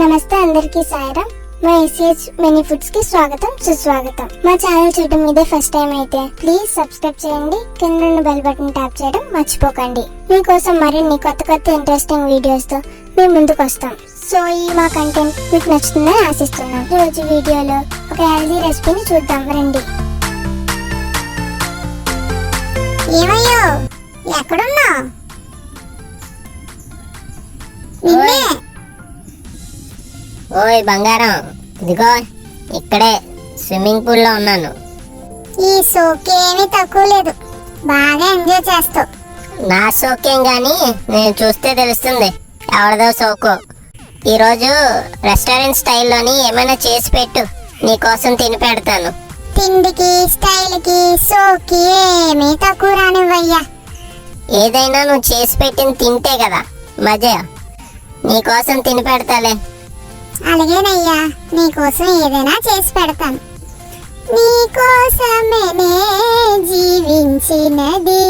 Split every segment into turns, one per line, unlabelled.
నమస్తే అందరికీ సాయిరాం. మా ACH Mini Foods కి స్వాగతం సుస్వాగతం. మా ఛానల్ చూడటం ఇదే ఫస్ట్ టైం అయితే ప్లీజ్ సబ్స్క్రైబ్ చేయండి. కింద ఉన్న బెల్ బటన్ ట్యాప్ చేయడం మర్చిపోకండి. మీకోసం మరిన్ని కొత్త ఇంట్రెస్టింగ్ వీడియోస్ తో మేము ముందుకు వస్తాం. సో ఈ మా కంటెంట్ మీకు నచ్చుతుందని ఆశిస్తున్నాం. ఈ రోజు వీడియోలో ఒక హెల్దీ రెసిపీని చూద్దాం రండి. ఏమయ్యో ఎక్కడున్నావు?
ఓయ్ బంగారం, ఇదిగో ఇక్కడే స్విమ్మింగ్ పూల్ లో ఉన్నాను.
ఈ సోకేమీ తక్కువ లేదు, బాగా ఎంజాయ్ చేస్తావు.
నా సోకేం గాని నేను చూస్తే తెలుస్తుంది ఎవరిదో సోకో. ఈరోజు రెస్టారెంట్ స్టైల్లోని ఏమైనా చేసి పెట్టు, నీకోసం తిని పెడతాను.
తిండికి స్టైల్కి సోకి ఏమీ తక్కువ రానివ్వయ్యా.
ఏదైనా నువ్వు చేసి పెట్టింది తింటే కదా మజా. నీకోసం తిని పెడతాలే.
అలాగేనయ్యా, నీకోసం ఏదైనా చేసి పెడతాను. నీకోసమే జీవించినది.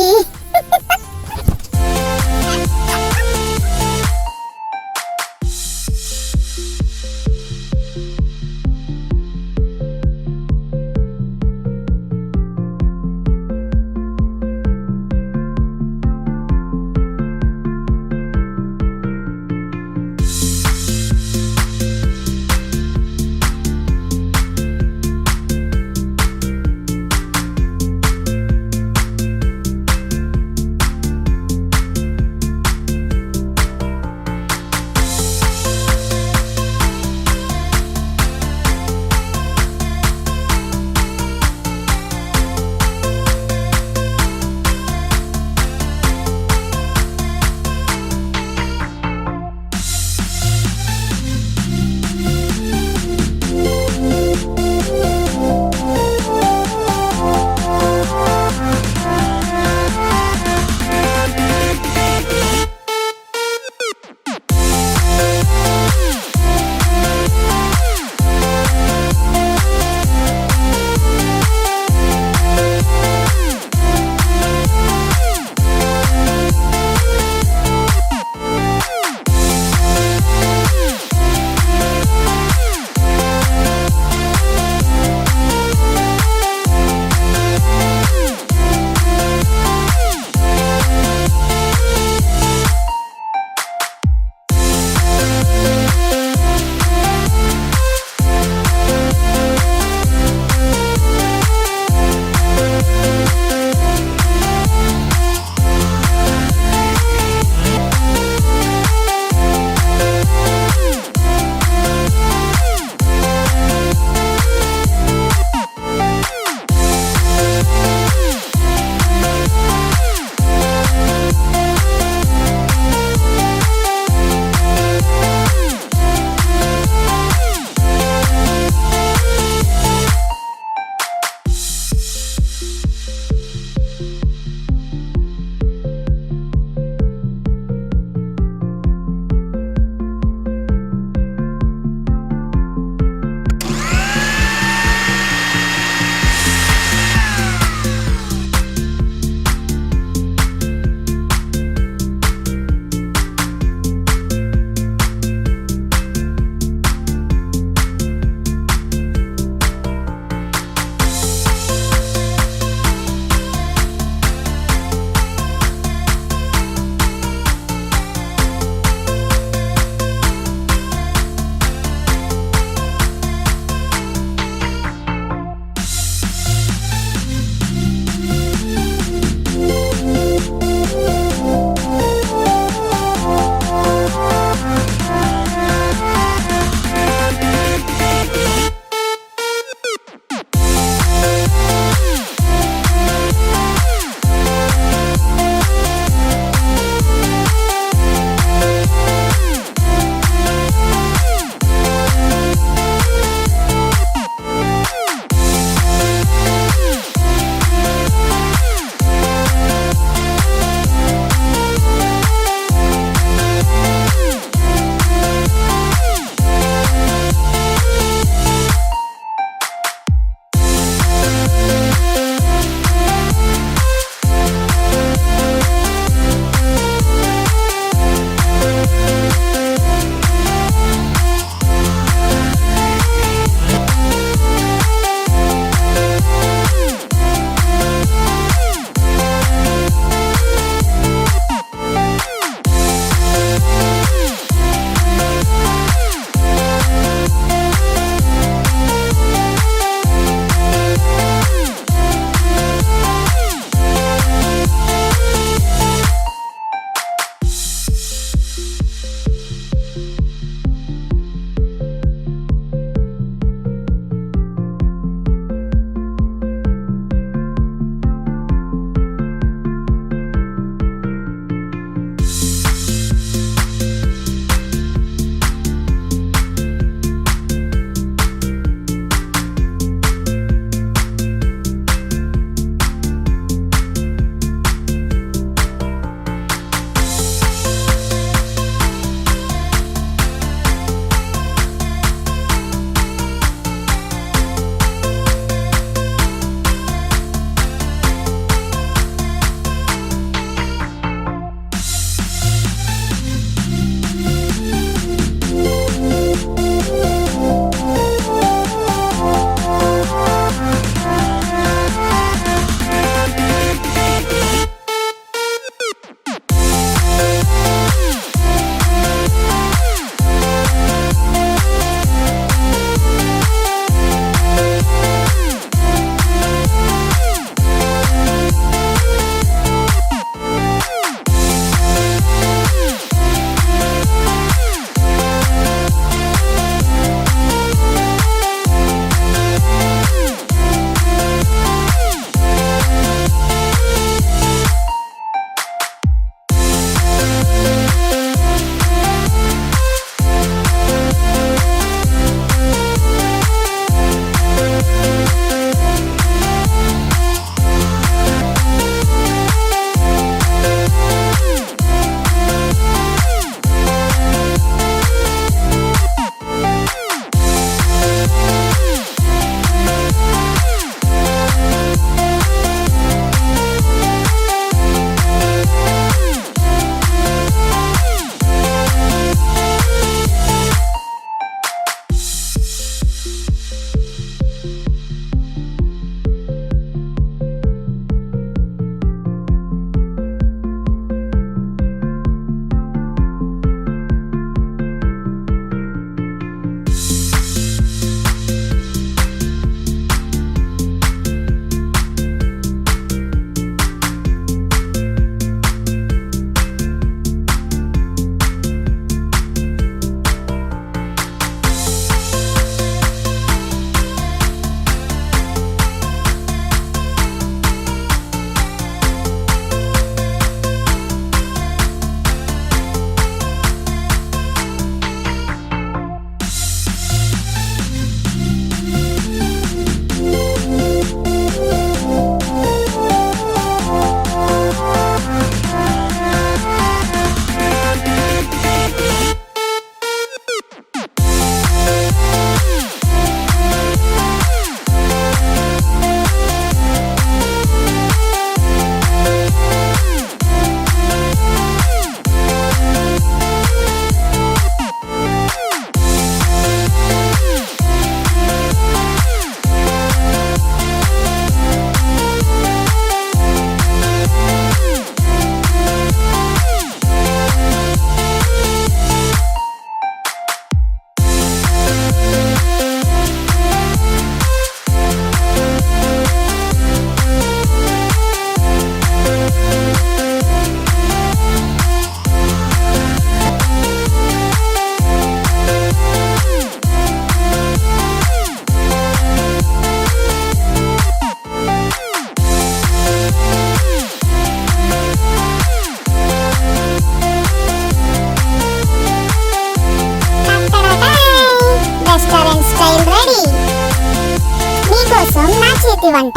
మీకోసం నా చేతి వంట.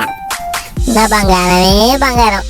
నా బంగారమే బంగారం.